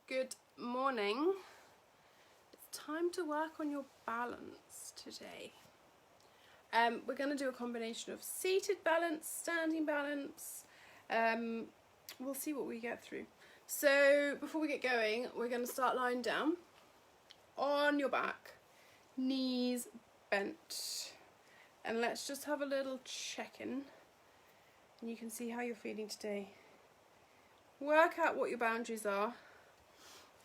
Good morning. It's time to work on your balance today. We're going to do a combination of seated balance, standing balance. We'll see what we get through. So before we get going, we're going to start lying down on your back, knees bent. And let's just have a little check-in. And you can see how you're feeling today. Work out what your boundaries are.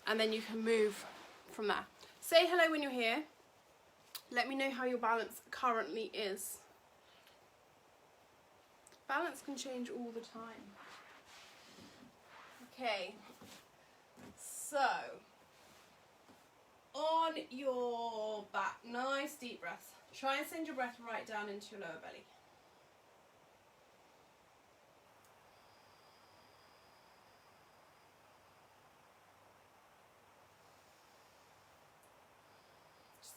And then you can move from there. Say hello when you're here. Let me know how your balance currently is. Balance can change all the time. Okay, so on your back, nice deep breath. Try and send your breath right down into your lower belly.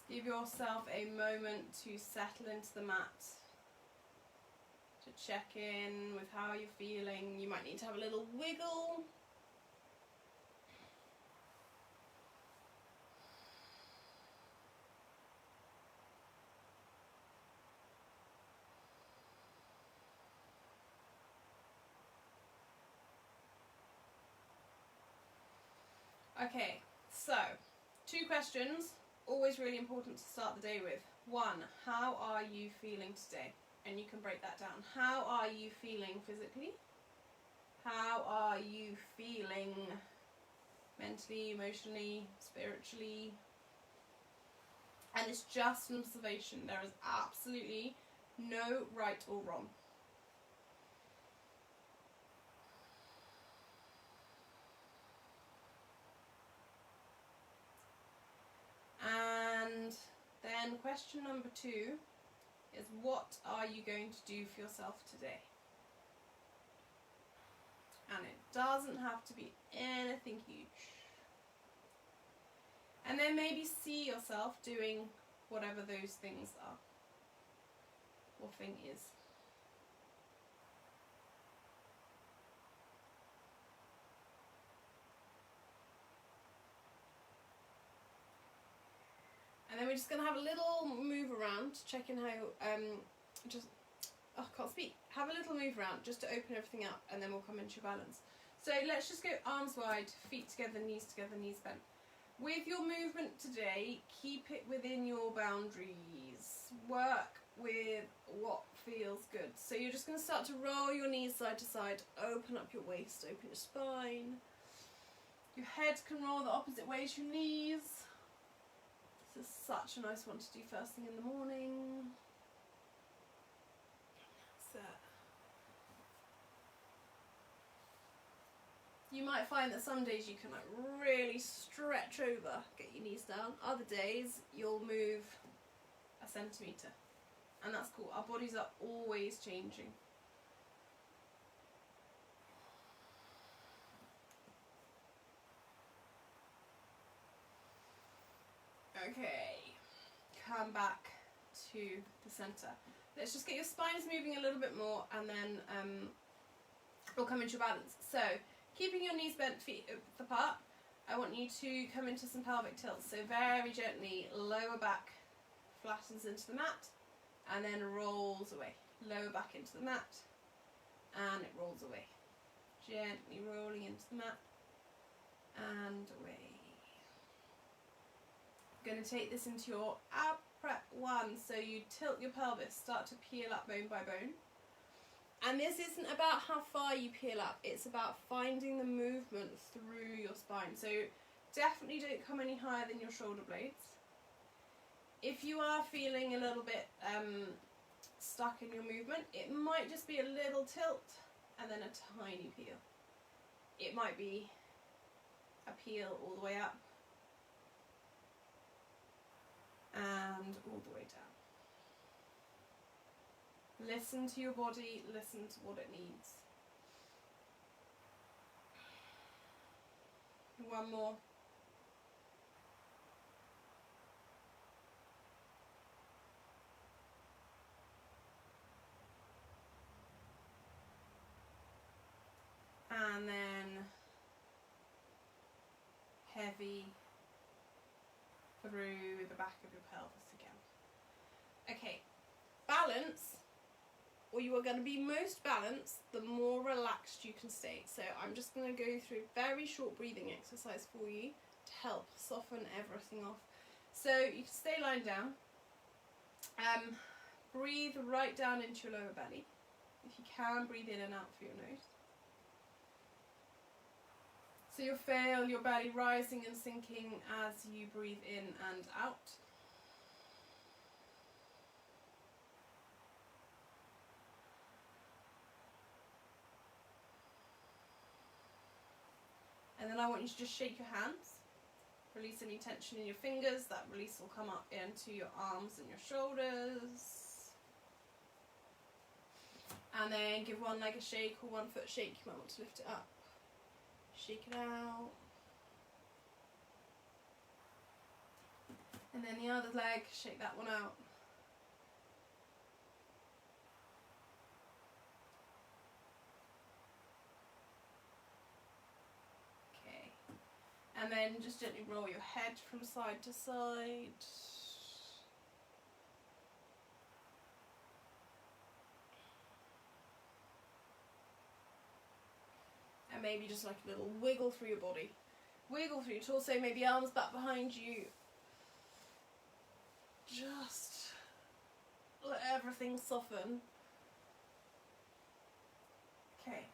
Give yourself a moment to settle into the mat, to check in with how you're feeling. You might need to have a little wiggle. Okay, so 2 questions. Always really important to start the day with. 1, how are you feeling today? And you can break that down. How are you feeling physically? How are you feeling mentally, emotionally, spiritually? And it's just an observation. There is absolutely no right or wrong. And then question number 2 is, what are you going to do for yourself today? And it doesn't have to be anything huge. And then maybe see yourself doing whatever those things are, or thing is. And then we're just going to have a little move around to check in how, have a little move around just to open everything up, and then we'll come into your balance. So let's just go arms wide, feet together, knees bent. With your movement today, keep it within your boundaries. Work with what feels good. So you're just going to start to roll your knees side to side, open up your waist, open your spine. Your head can roll the opposite way as your knees. This is such a nice one to do first thing in the morning. That's it. You might find that some days you can like really stretch over, get your knees down. Other days you'll move a centimetre. And that's cool. Our bodies are always changing. Okay, come back to the centre. Let's just get your spines moving a little bit more, and then we'll come into balance. So, keeping your knees bent, feet apart, I want you to come into some pelvic tilts. So very gently, lower back flattens into the mat, and then rolls away. Lower back into the mat, and it rolls away. Gently rolling into the mat, and away. Going to take this into your ab prep 1, so you tilt your pelvis, start to peel up bone by bone. And this isn't about how far you peel up, it's about finding the movement through your spine. So definitely don't come any higher than your shoulder blades. If you are feeling a little bit stuck in your movement, it might just be a little tilt and then a tiny peel. It might be a peel all the way up and all the way down. Listen to your body, listen to what it needs. One more. And then heavy through the back of your pelvis again. Okay, balance, or you are going to be most balanced the more relaxed you can stay. So I'm just going to go through a very short breathing exercise for you to help soften everything off. So you can stay lying down. Breathe right down into your lower belly. If you can, breathe in and out through your nose. So you'll feel your belly rising and sinking as you breathe in and out. And then I want you to just shake your hands. Release any tension in your fingers. That release will come up into your arms and your shoulders. And then give one leg a shake or 1 foot shake. You might want to lift it up. Shake it out. And then the other leg, shake that one out. Okay. And then just gently roll your head from side to side. And maybe just like a little wiggle through your body. Wiggle through your torso, maybe arms back behind you. Just let everything soften. Okay.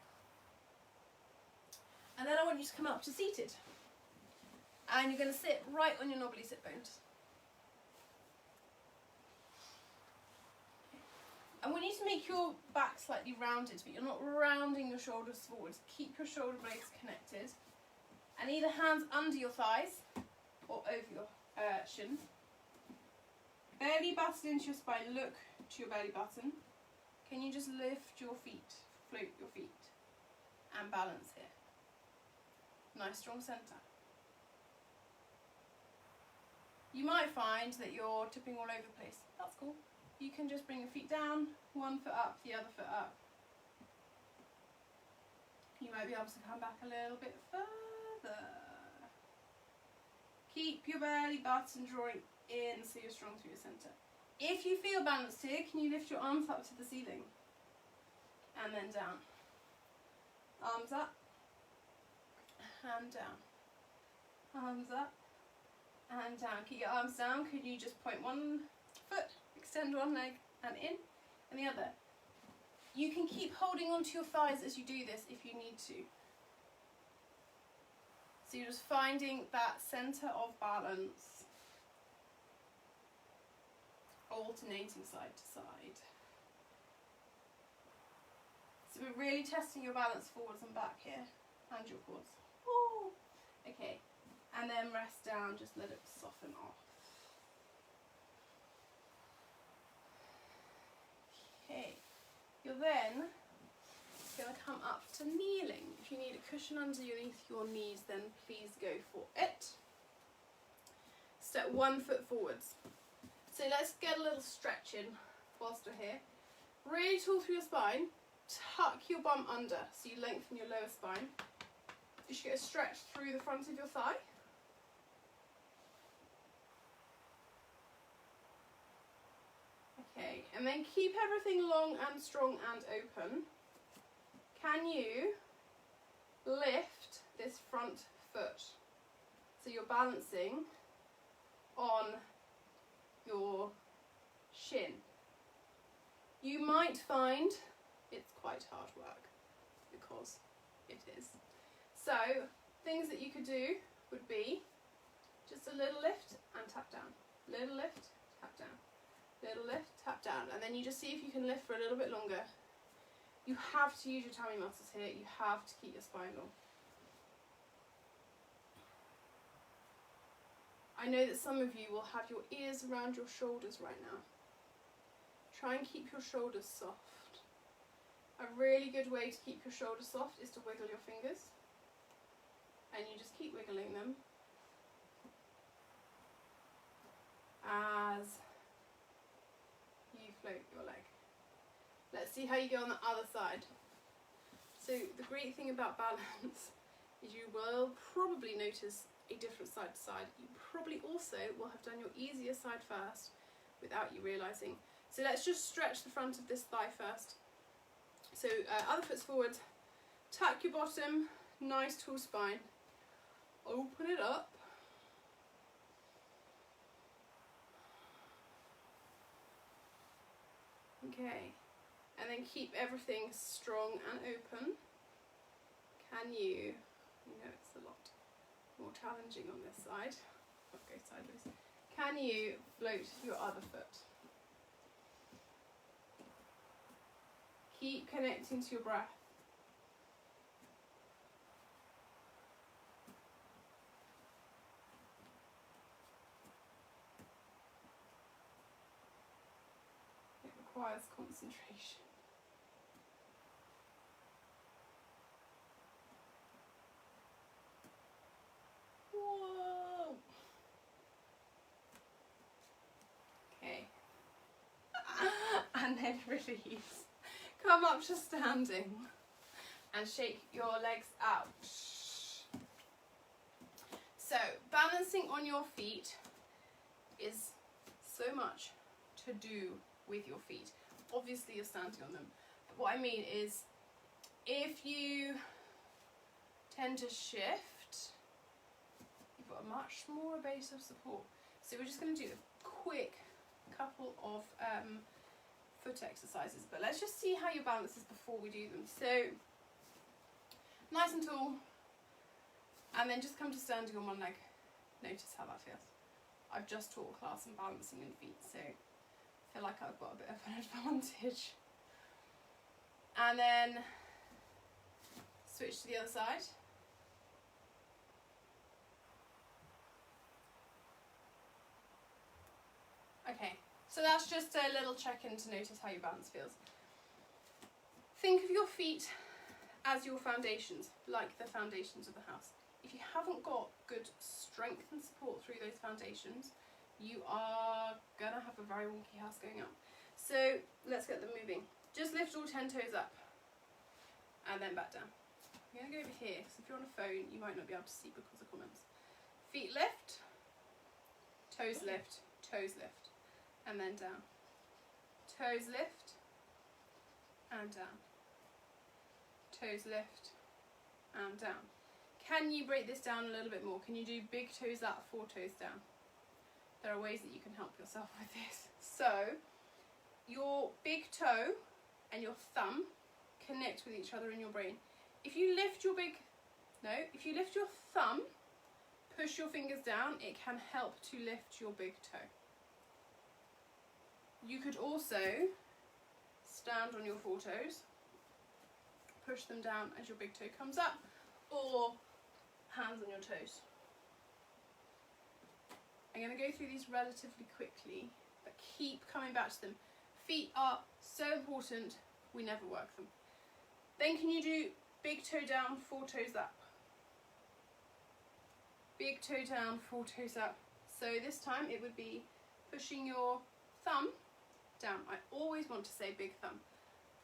And then I want you to come up to seated. And you're going to sit right on your knobbly sit bones. I want you to make your back slightly rounded, but you're not rounding your shoulders forwards. Keep your shoulder blades connected. And either hands under your thighs or over your shins. Belly button into your spine. Look to your belly button. Can you just lift your feet, float your feet, and balance here? Nice strong centre. You might find that you're tipping all over the place. That's cool. You can just bring your feet down, 1 foot up, the other foot up. You might be able to come back a little bit further. Keep your belly button drawing in so you're strong through your centre. If you feel balanced here, can you lift your arms up to the ceiling? And then down. Arms up. And down. Arms up. And down. Keep your arms down. Could you just point 1 foot, extend 1 leg, and in, and the other. You can keep holding onto your thighs as you do this if you need to. So you're just finding that centre of balance, alternating side to side. So we're really testing your balance forwards and back here, and your quads. Ooh. Okay, and then rest down, just let it soften off. Okay, you're then going to come up to kneeling. If you need a cushion underneath your knees, then please go for it. Step 1 foot forwards. So let's get a little stretch in whilst we're here. Really tall through your spine. Tuck your bum under so you lengthen your lower spine. You should get a stretch through the front of your thigh. Okay, and then keep everything long and strong and open. Can you lift this front foot so you're balancing on your shin? You might find it's quite hard work, because it is. So things that you could do would be just a little lift and tap down, little lift, tap down, little lift, tap down, and then you just see if you can lift for a little bit longer. You have to use your tummy muscles here. You have to keep your spine long. I know that some of you will have your ears around your shoulders right now. Try and keep your shoulders soft. A really good way to keep your shoulders soft is to wiggle your fingers. And you just keep wiggling them as you float your leg. Let's see how you go on the other side. So the great thing about balance is you will probably notice a different side to side. You probably also will have done your easier side first without you realising. So let's just stretch the front of this thigh first. So other foot's forward, tuck your bottom, nice tall spine, open it up. Okay, and then keep everything strong and open. Can you know it's a lot more challenging on this side, I'll go sideways. Can you float your other foot? Keep connecting to your breath. It requires concentration. Whoa! Okay. And then release. Come up to standing and shake your legs out. So, balancing on your feet is so much to do with your feet. Obviously you're standing on them, but what I mean is if you tend to shift, you've got a much smaller base of support. So we're just going to do a quick couple of foot exercises, but let's just see how your balance is before we do them. So nice and tall, and then just come to standing on one leg. Notice how that feels. I've just taught a class on balancing in feet, so I feel like I've got a bit of an advantage. And then switch to the other side. Okay, so that's just a little check-in to notice how your balance feels. Think of your feet as your foundations, like the foundations of the house. If you haven't got good strength and support through those foundations, you are gonna have a very wonky house going up. So let's get them moving. Just lift all 10 toes up and then back down. I'm gonna go over here, because if you're on a phone, you might not be able to see because of comments. Feet lift, toes lift, and then down. Toes lift, and down. Toes lift, and down. Can you break this down a little bit more? Can you do big toes up, 4 toes down? There are ways that you can help yourself with this. So, your big toe and your thumb connect with each other in your brain. If you lift your thumb, push your fingers down, it can help to lift your big toe. You could also stand on your 4 toes, push them down as your big toe comes up, or hands on your toes. I'm going to go through these relatively quickly, but keep coming back to them. Feet are so important, we never work them. Then can you do big toe down, 4 toes up? Big toe down, 4 toes up. So this time it would be pushing your thumb down. I always want to say big thumb.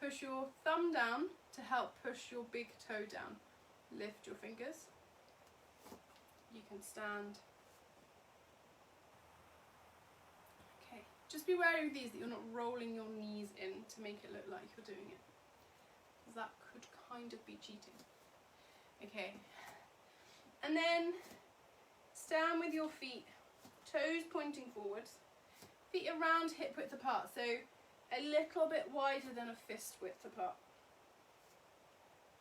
Push your thumb down to help push your big toe down. Lift your fingers. You can stand. Okay, just be wary of these, that you're not rolling your knees in to make it look like you're doing it, because that could kind of be cheating. Okay, and then stand with your feet, toes pointing forwards, feet around hip width apart, so a little bit wider than a fist width apart.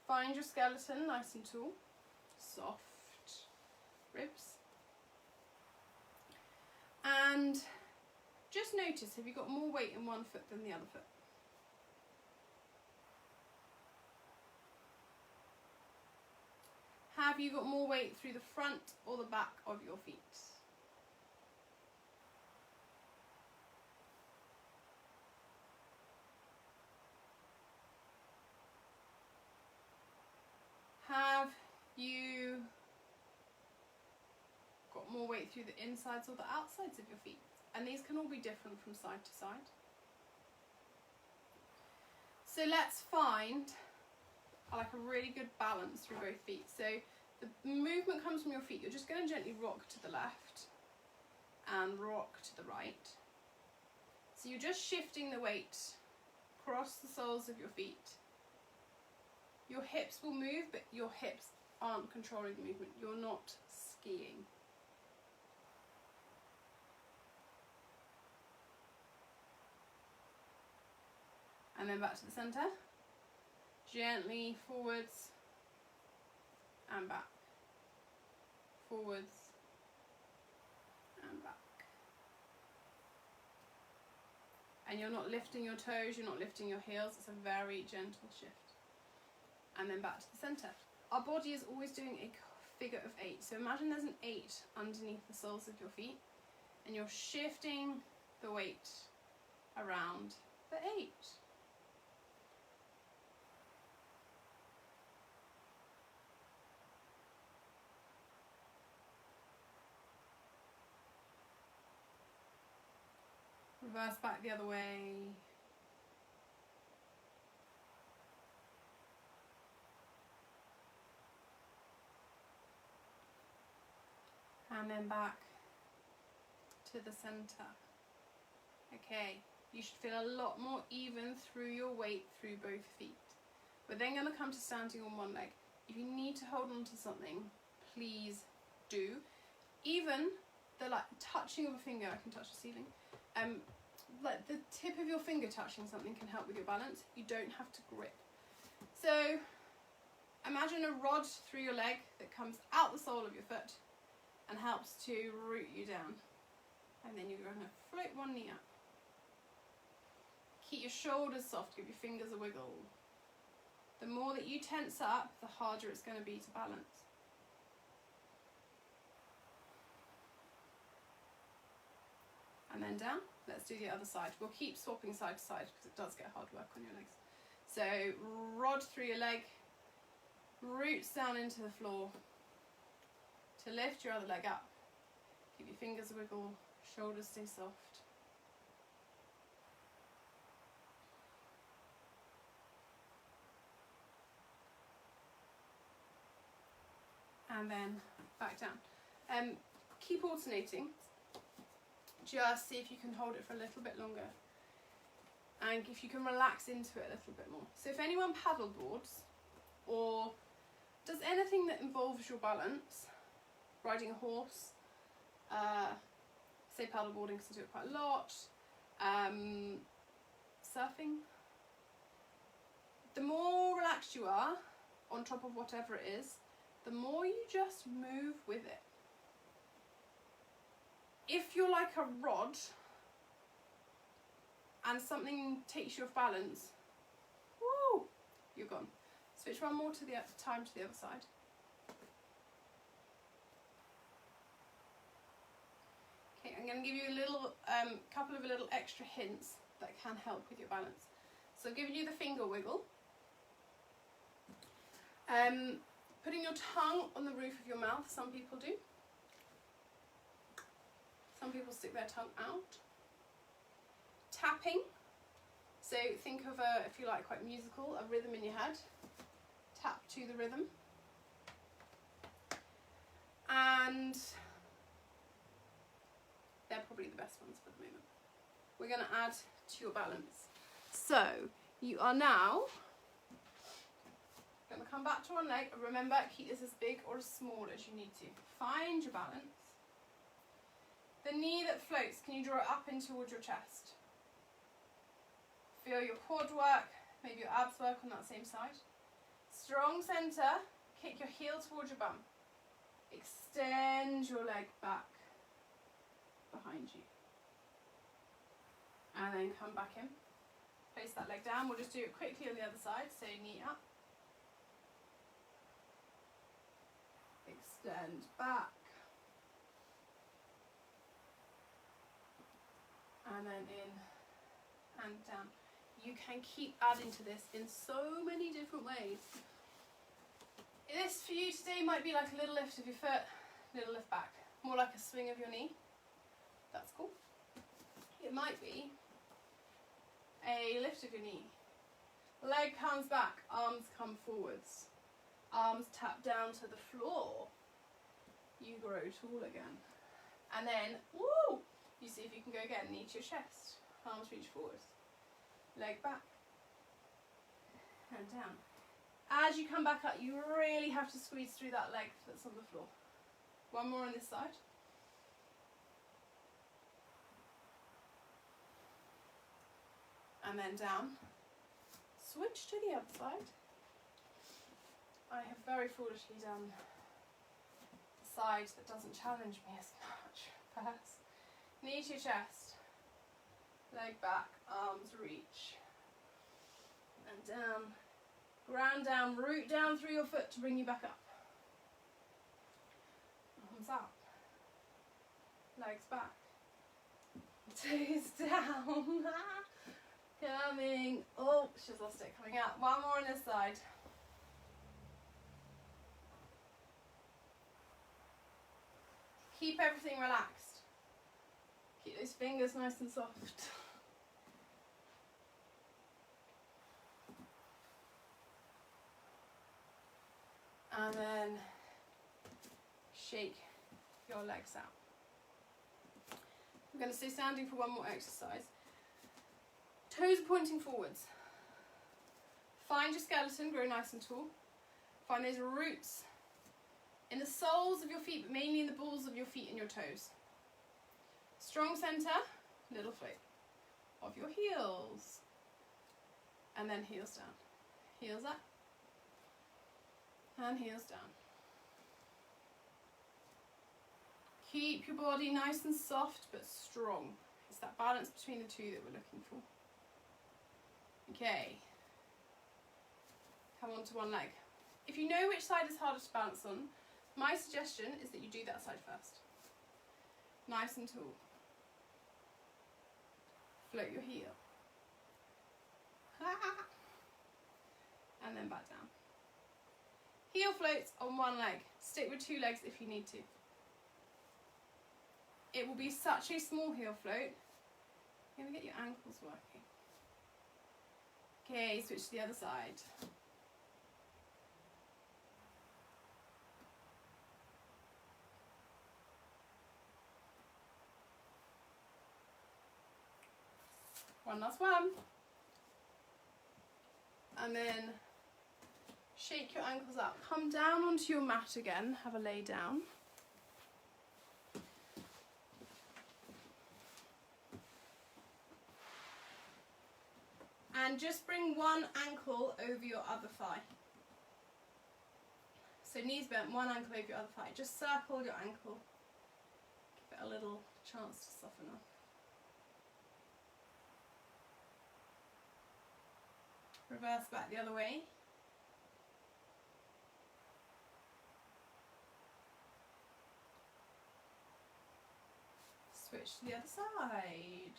Find your skeleton nice and tall, soft ribs. And just notice, have you got more weight in one foot than the other foot? Have you got more weight through the front or the back of your feet? Have you got more weight through the insides or the outsides of your feet? And these can all be different from side to side. So let's find like a really good balance through both feet. So The movement comes from your feet. You're just going to gently rock to the left and rock to the right. So you're just shifting the weight across the soles of your feet. Your hips will move, but your hips aren't controlling the movement. You're not skiing. And then back to the center. Gently forwards and back. Forwards and back. And you're not lifting your toes, you're not lifting your heels. It's a very gentle shift. And then back to the center. Our body is always doing a figure of 8. So imagine there's an 8 underneath the soles of your feet, and you're shifting the weight around the 8. Reverse back the other way. And then back to the center. Okay, you should feel a lot more even through your weight through both feet. We're then going to come to standing on one leg. If you need to hold on to something, please do. Even the touching of a finger, I can touch the ceiling. Like the tip of your finger touching something can help with your balance. You don't have to grip. So imagine a rod through your leg that comes out the sole of your foot and helps to root you down. And then you're going to float one knee up. Keep your shoulders soft, give your fingers a wiggle. The more that you tense up, the harder it's going to be to balance. And then down. Let's do the other side. We'll keep swapping side to side because it does get hard work on your legs. So rod through your leg, roots down into the floor to lift your other leg up. Keep your fingers a wiggle, shoulders stay soft. And then back down. Keep alternating. Just see if you can hold it for a little bit longer. And if you can relax into it a little bit more. So if anyone paddle boards or does anything that involves your balance, riding a horse, say paddle boarding because I do it quite a lot, surfing, the more relaxed you are on top of whatever it is, the more you just move with it. If you're like a rod and something takes you off balance, woo, you're gone. Switch one more to the time to the other side. Okay, I'm going to give you a little, couple of little extra hints that can help with your balance. So I've given you the finger wiggle. Putting your tongue on the roof of your mouth, some people do. Some people stick their tongue out. Tapping. So think of a, if you like, quite musical, a rhythm in your head. Tap to the rhythm. And they're probably the best ones for the moment. We're going to add to your balance. So you are now going to come back to one leg. Remember, keep this as big or as small as you need to. Find your balance. The knee that floats, can you draw it up in towards your chest? Feel your quad work, maybe your abs work on that same side. Strong center, kick your heel towards your bum. Extend your leg back behind you. And then come back in. Place that leg down. We'll just do it quickly on the other side. So knee up. Extend back. And then in and down. You can keep adding to this in so many different ways. This for you today might be like a little lift of your foot, little lift back. More like a swing of your knee. That's cool. It might be a lift of your knee. Leg comes back, arms come forwards. Arms tap down to the floor. You grow tall again. And then, woo! You see if you can go again. Knee to your chest. Arms reach forwards. Leg back. And down. As you come back up, you really have to squeeze through that leg that's on the floor. One more on this side. And then down. Switch to the other side. I have very foolishly done the side that doesn't challenge me as much first. Knee to your chest. Leg back, arms reach. And down. Ground down, root down through your foot to bring you back up. Arms up. Legs back. Toes down. Coming. Oh, she's lost it. Coming out. One more on this side. Keep everything relaxed. Keep those fingers nice and soft. And then shake your legs out. We're going to stay standing for one more exercise. Toes are pointing forwards. Find your skeleton, grow nice and tall. Find those roots in the soles of your feet, but mainly in the balls of your feet and your toes. Strong center, little float of your heels. And then heels down. Heels up. And heels down. Keep your body nice and soft but strong. It's that balance between the two that we're looking for. Okay. Come on to one leg. If you know which side is harder to balance on, my suggestion is that you do that side first. Nice and tall. Float your heel. And then back down. Heel floats on one leg. Stick with two legs if you need to. It will be such a small heel float. You're going to get your ankles working. Okay, switch to the other side. One last one. And then shake your ankles up. Come down onto your mat again. Have a lay down. And just bring one ankle over your other thigh. So knees bent, one ankle over your other thigh. Just circle your ankle. Give it a little chance to soften up. Reverse back the other way. Switch to the other side.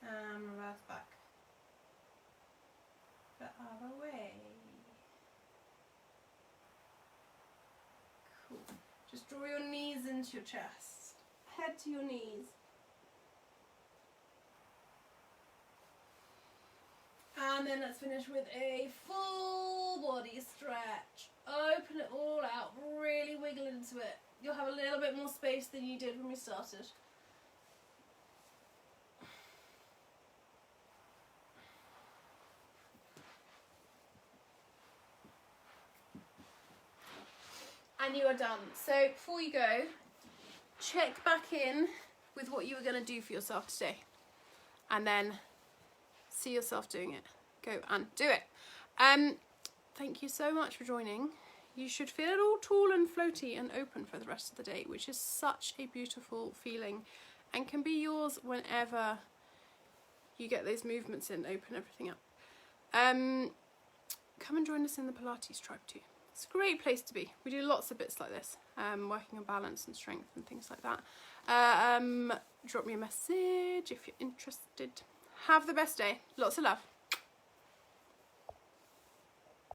And reverse back the other way. Cool. Just draw your knees into your chest. Head to your knees. And then let's finish with a full body stretch. Open it all out, really wiggle into it. You'll have a little bit more space than you did when we started. And you are done. So before you go, check back in with what you were going to do for yourself today. And then see yourself doing it. Go and do it. Thank you so much for joining. You should feel all tall and floaty and open for the rest of the day, which is such a beautiful feeling and can be yours whenever you get those movements in, open everything up. Come and join us in the Pilates tribe too. It's a great place to be. We do lots of bits like this, working on balance and strength and things like that. Drop me a message if you're interested. Have the best day. Lots of love.